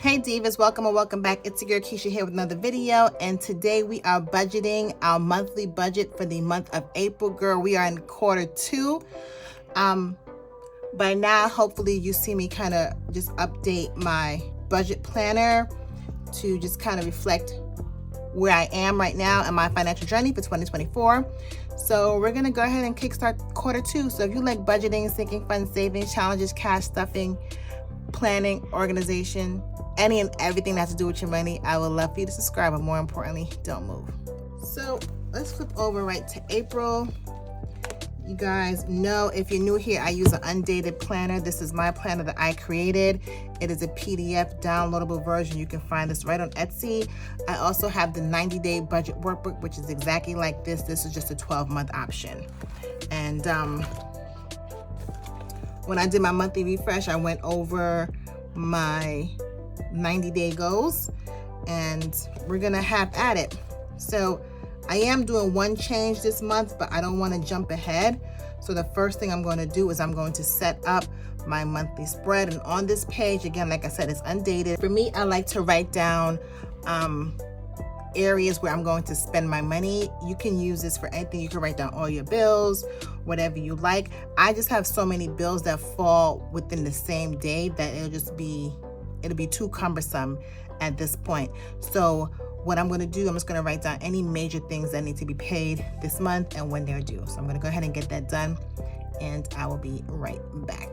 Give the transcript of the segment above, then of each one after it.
Hey Divas, welcome and welcome back. It's your girl Keisha here with another video, and today we are budgeting our monthly budget for the month of April. Girl, we are in quarter two. By now, hopefully you see me kind of just update my budget planner to just kind of reflect where I am right now and my financial journey for 2024. So we're gonna go ahead and kickstart quarter two. So if you like budgeting, sinking funds, savings, challenges, cash stuffing, planning, organization, any and everything that has to do with your money, I would love for you to subscribe, but more importantly, don't move. So let's flip over right to April. You guys know, if you're new here, I use an undated planner. This is my planner that I created. It is a PDF downloadable version. You can find this right on Etsy. I also have the 90-day budget workbook, which is exactly like this. This is just a 12-month option. And when I did my monthly refresh, I went over my 90-day goals, and we're gonna have at it. So I am doing one change this month, but I don't want to jump ahead. So the first thing I'm going to do is I'm going to set up my monthly spread. And on this page, again, like I said, it's undated. For me, I like to write down areas where I'm going to spend my money. You can use this for anything. You can write down all your bills, whatever you like. I just have so many bills that fall within the same day that it'll be too cumbersome at this point. So what I'm going to do, I'm just going to write down any major things that need to be paid this month and when they're due. So I'm going to go ahead and get that done, and I will be right back.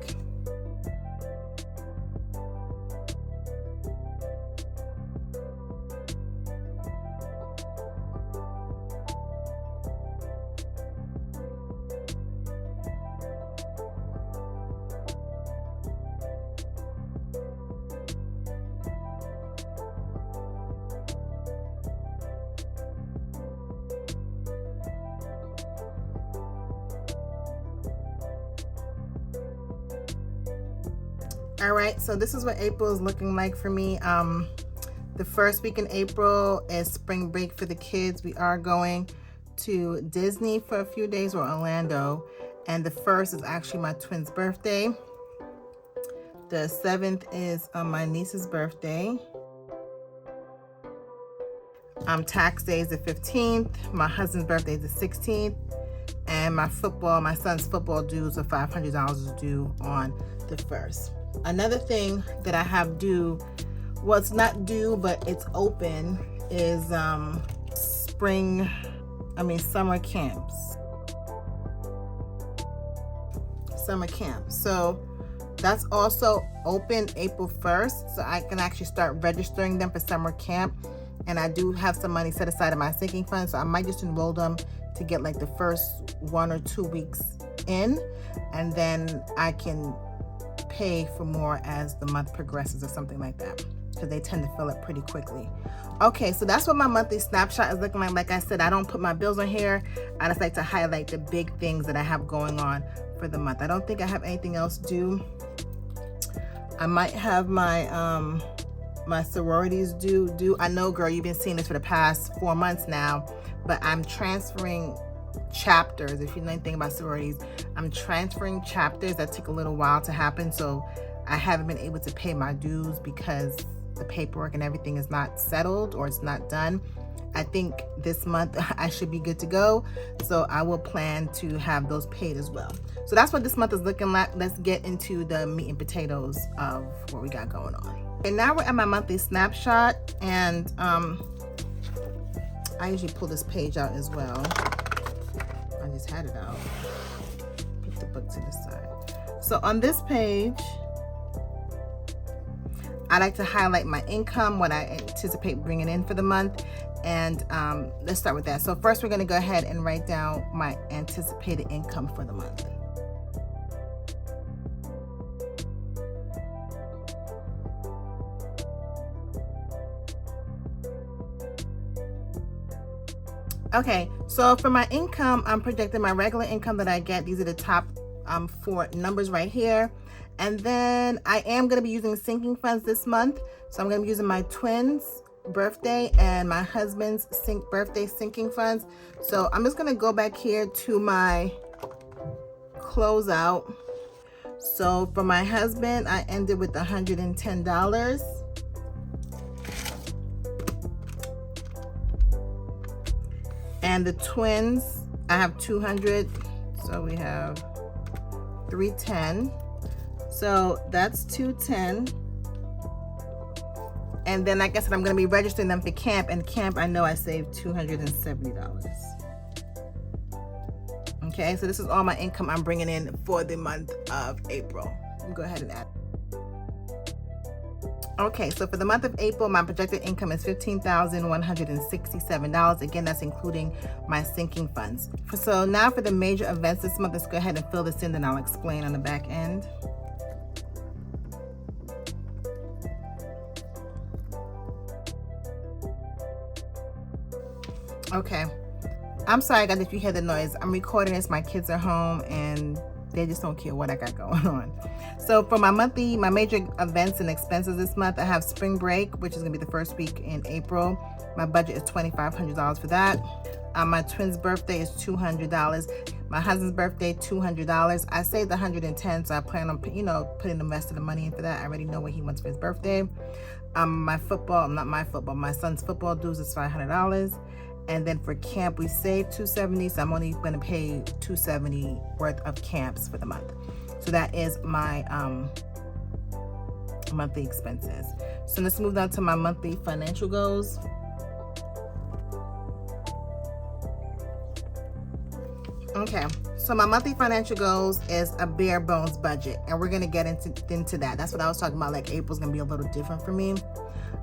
All right, so this is what April is looking like for me. The first week in April is spring break for the kids. We are going to Disney for a few days, or Orlando. And the first is actually my twin's birthday. The 7th is my niece's birthday. Tax day is the 15th. My husband's birthday is the 16th. And my son's football dues of $500 is due on the 1st. Another thing that I have due, well, it's not due, but it's open, is summer camps. Summer camp. So that's also open April 1st. So I can actually start registering them for summer camp. And I do have some money set aside in my sinking fund, so I might just enroll them to get like the first 1 or 2 weeks in, and then I can pay for more as the month progresses or something like that, because they tend to fill up pretty quickly. Okay, so that's what my monthly snapshot is looking like. Like I said, I don't put my bills on here. I just like to highlight the big things that I have going on for the month. I don't think I have anything else due. I might have my my sororities due. I know, girl, you've been seeing this for the past 4 months now, but I'm transferring chapters. If you know anything about sororities, I'm transferring chapters that take a little while to happen, so I haven't been able to pay my dues because the paperwork and everything is not settled, or it's not done. I think this month I should be good to go, so I will plan to have those paid as well. So that's what this month is looking like. Let's get into the meat and potatoes of what we got going on. And now we're at my monthly snapshot, and I usually pull this page out as well. I just had it out. Put the book to the side. So on this page, I like to highlight my income, what I anticipate bringing in for the month. And let's start with that. So first, we're going to go ahead and write down my anticipated income for the month. Okay, so for my income, I'm projecting my regular income that I get. These are the top 4 numbers right here. And then I am going to be using sinking funds this month. So I'm going to be using my twins' birthday and my husband's birthday sinking funds. So I'm just going to go back here to my closeout. So for my husband, I ended with $110. And the twins, I have 200, so we have 310. So that's 210. And then like I said, I'm gonna be registering them for camp, and camp I know I saved $270. Okay, so this is all my income I'm bringing in for the month of April. Let me go ahead and add. Okay, so for the month of April, my projected income is $15,167. Again, that's including my sinking funds. So now for the major events this month, let's go ahead and fill this in, then I'll explain on the back end. Okay, I'm sorry guys if you hear the noise. I'm recording this, my kids are home and they just don't care what I got going on. So for my major events and expenses this month, I have spring break, which is gonna be the first week in April. My budget is $2,500 for that. My twins' birthday is $200. My husband's birthday, $200. I saved $110, so I plan on, putting the rest of the money in for that. I already know what he wants for his birthday. My son's football dues is $500. And then for camp, we saved $270, so I'm only gonna pay $270 worth of camps for the month. So that is my monthly expenses. So let's move on to my monthly financial goals. Okay, so my monthly financial goals is a bare bones budget, and we're gonna get into that. That's what I was talking about, like April's gonna be a little different for me.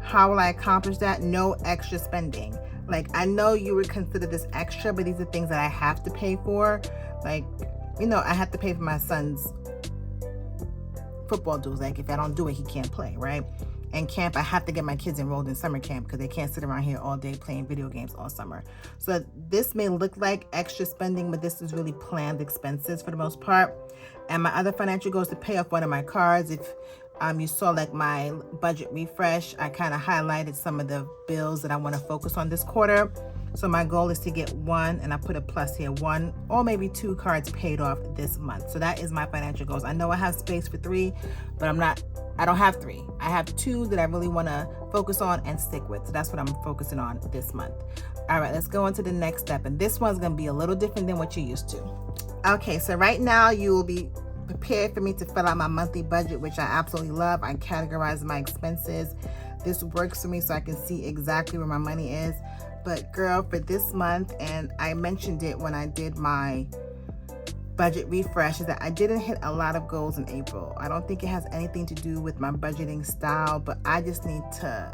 How will I accomplish that? No extra spending. Like, I know you would consider this extra, but these are things that I have to pay for. Like, I have to pay for my son's football dues. Like, if I don't do it, he can't play, right? And camp, I have to get my kids enrolled in summer camp because they can't sit around here all day playing video games all summer. So this may look like extra spending, but this is really planned expenses for the most part. And my other financial goals to pay off one of my cards. If you saw like my budget refresh, I kind of highlighted some of the bills that I want to focus on this quarter. So my goal is to get one, and I put a plus here, one or maybe two cards paid off this month. So that is my financial goals. I know I have space for 3, but I don't have 3. I have 2 that I really want to focus on and stick with. So that's what I'm focusing on this month. All right, let's go on to the next step. And this one's going to be a little different than what you're used to. Okay, so right now you will be prepared for me to fill out my monthly budget, which I absolutely love. I categorize my expenses. This works for me so I can see exactly where my money is. But girl, for this month, and I mentioned it when I did my budget refresh, is that I didn't hit a lot of goals in April. I don't think it has anything to do with my budgeting style, but I just need to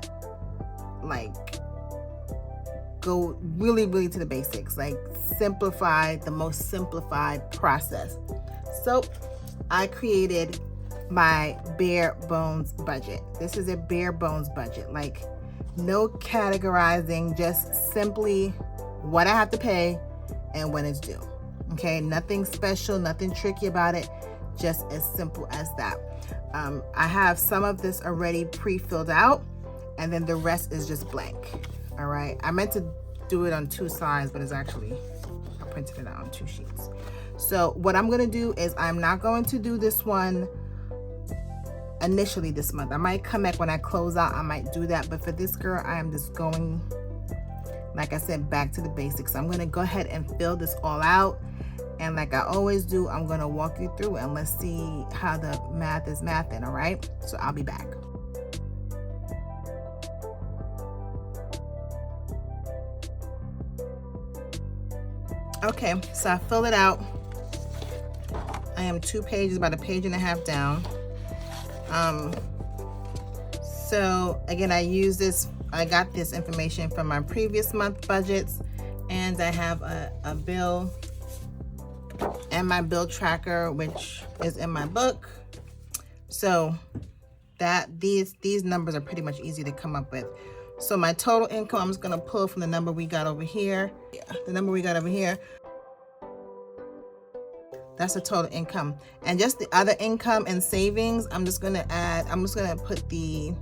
go really, really to the basics, like simplify the most simplified process. So I created my bare bones budget. This is a bare bones budget, like no categorizing, just simply what I have to pay and when it's due. Okay, nothing special, nothing tricky about it, just as simple as that. I have some of this already pre-filled out, and then the rest is just blank. All right, I meant to do it on 2 sides, but it's actually, I printed it out on 2 sheets. So what I'm gonna do is I'm not going to do this one initially this month. I might come back when I close out, I might do that, but for this girl, I am just going, like I said, back to the basics. I'm gonna go ahead and fill this all out, and like I always do, I'm gonna walk you through and let's see how the math is mathing. All right, so I'll be back. Okay, so I filled it out. I am 2 pages, about 1.5 pages down. So again, I got this information from my previous month budgets, and I have a bill and my bill tracker, which is in my book. So that these numbers are pretty much easy to come up with. So my total income, I'm just gonna pull from the number we got over here. Yeah, the number we got over here. That's the total income. And just the other income and savings, I'm just gonna put the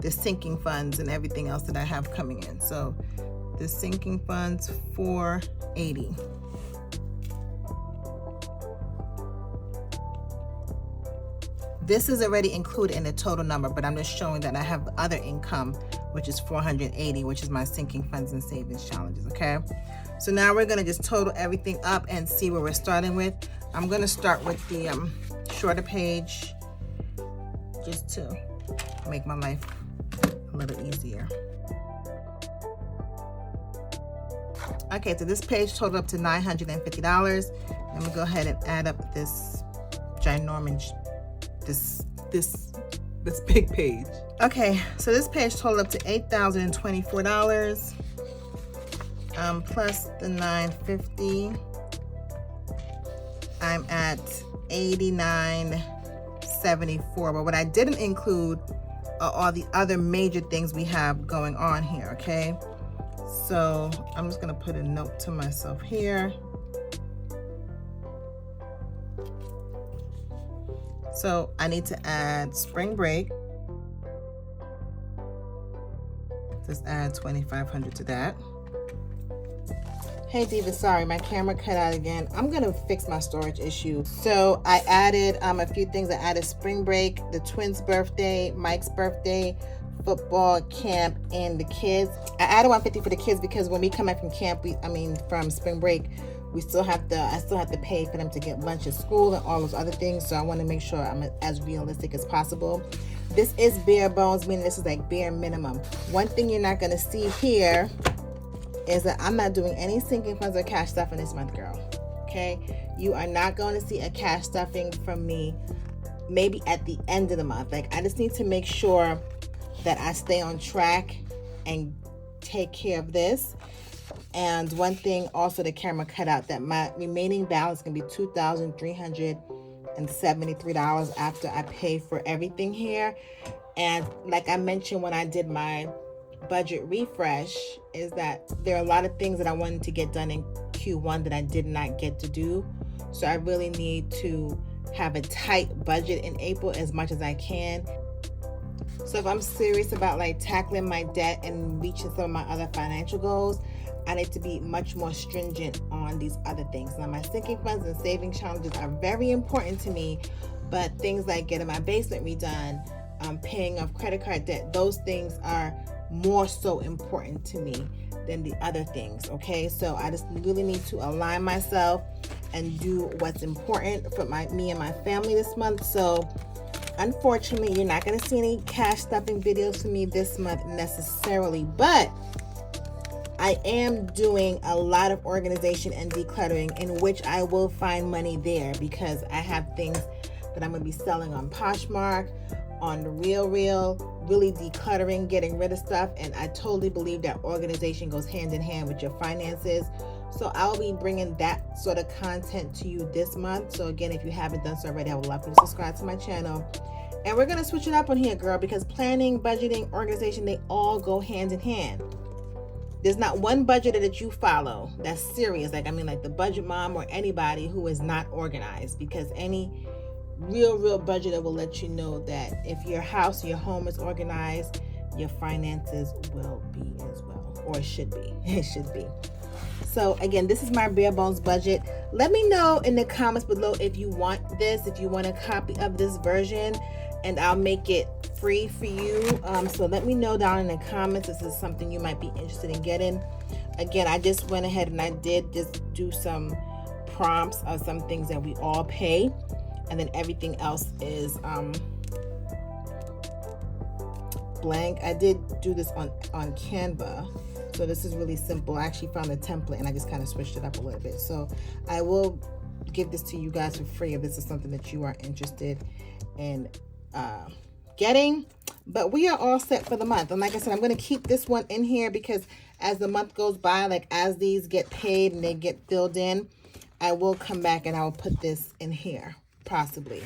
sinking funds and everything else that I have coming in. So the sinking funds, $480. This is already included in the total number, but I'm just showing that I have other income, which is $480, which is my sinking funds and savings challenges, okay? So now we're gonna just total everything up and see where we're starting with. I'm gonna start with the shorter page just to make my life a little easier. Okay, so this page totaled up to $950. Let me go ahead and add up this ginormous, this big page. Okay, so this page totaled up to $8,024. Plus the $950, I'm at $89.74. But what I didn't include are all the other major things we have going on here, okay? So I'm just gonna put a note to myself here. So I need to add spring break. Just add $2,500 to that. Hey Diva, sorry, my camera cut out again. I'm gonna fix my storage issue. So I added a few things. I added spring break, the twins' birthday, Mike's birthday, football camp, and the kids. I added $150 for the kids because when we come back from camp, from spring break, I still have to pay for them to get lunch at school and all those other things. So I want to make sure I'm as realistic as possible. This is bare bones, meaning this is like bare minimum. One thing you're not gonna see here is that I'm not doing any sinking funds or cash stuffing this month, girl. Okay? You are not going to see a cash stuffing from me maybe at the end of the month. Like, I just need to make sure that I stay on track and take care of this. And one thing also the camera cut out, that my remaining balance is going to be $2,373 after I pay for everything here. And like I mentioned when I did my budget refresh, is that there are a lot of things that I wanted to get done in Q1 that I did not get to do. So I really need to have a tight budget in April as much as I can. So if I'm serious about like tackling my debt and reaching some of my other financial goals, I need to be much more stringent on these other things. Now, my sinking funds and saving challenges are very important to me, but things like getting my basement redone, paying off credit card debt, those things are more so important to me than the other things, okay? So I just really need to align myself and do what's important for me and my family this month. So unfortunately, you're not going to see any cash stuffing videos from me this month necessarily, but I am doing a lot of organization and decluttering, in which I will find money there because I have things that I'm going to be selling on Poshmark, on the RealReal, really decluttering, getting rid of stuff. And I totally believe that organization goes hand in hand with your finances. So I'll be bringing that sort of content to you this month. So again, if you haven't done so already, I would love for you to subscribe to my channel. And we're going to switch it up on here, girl, because planning, budgeting, organization, they all go hand in hand. There's not one budgeter that you follow that's serious. Like the budget mom or anybody who is not organized, because any real budgeter will let you know that if your house, your home is organized, your finances will be as well, or it should be. It should be. So again, this is my bare bones budget. Let me know in the comments below if you want this, if you want a copy of this version, and I'll make it free for you. So let me know down in the comments if this is something you might be interested in getting. Again, I just went ahead and I did just do some prompts of some things that we all pay, and then everything else is blank. I did do this on Canva, so this is really simple. I actually found a template and I just kind of switched it up a little bit. So I will give this to you guys for free if this is something that you are interested in getting. But we are all set for the month, and like I said, I'm going to keep this one in here because as the month goes by, like as these get paid and they get filled in, I will come back and I will put this in here possibly.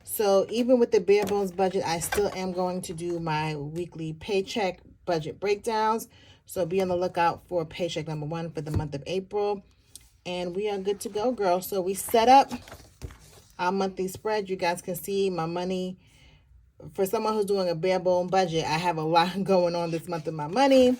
So even with the bare bones budget, I still am going to do my weekly paycheck budget breakdowns. So be on the lookout for paycheck number 1 for the month of April, and we are good to go, girl. So we set up our monthly spread. You guys can see my money. For someone who's doing a bare bone budget, I have a lot going on this month with my money.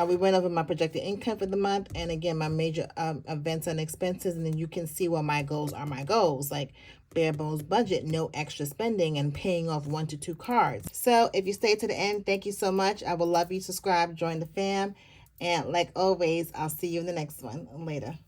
We went over my projected income for the month, and again, my major events and expenses, and then you can see what my goals are. My goals, like bare bones budget, no extra spending, and paying off 1 to 2 cards. So if you stay to the end, thank you so much. I would love you to subscribe, join the fam, and like always, I'll see you in the next one. Later.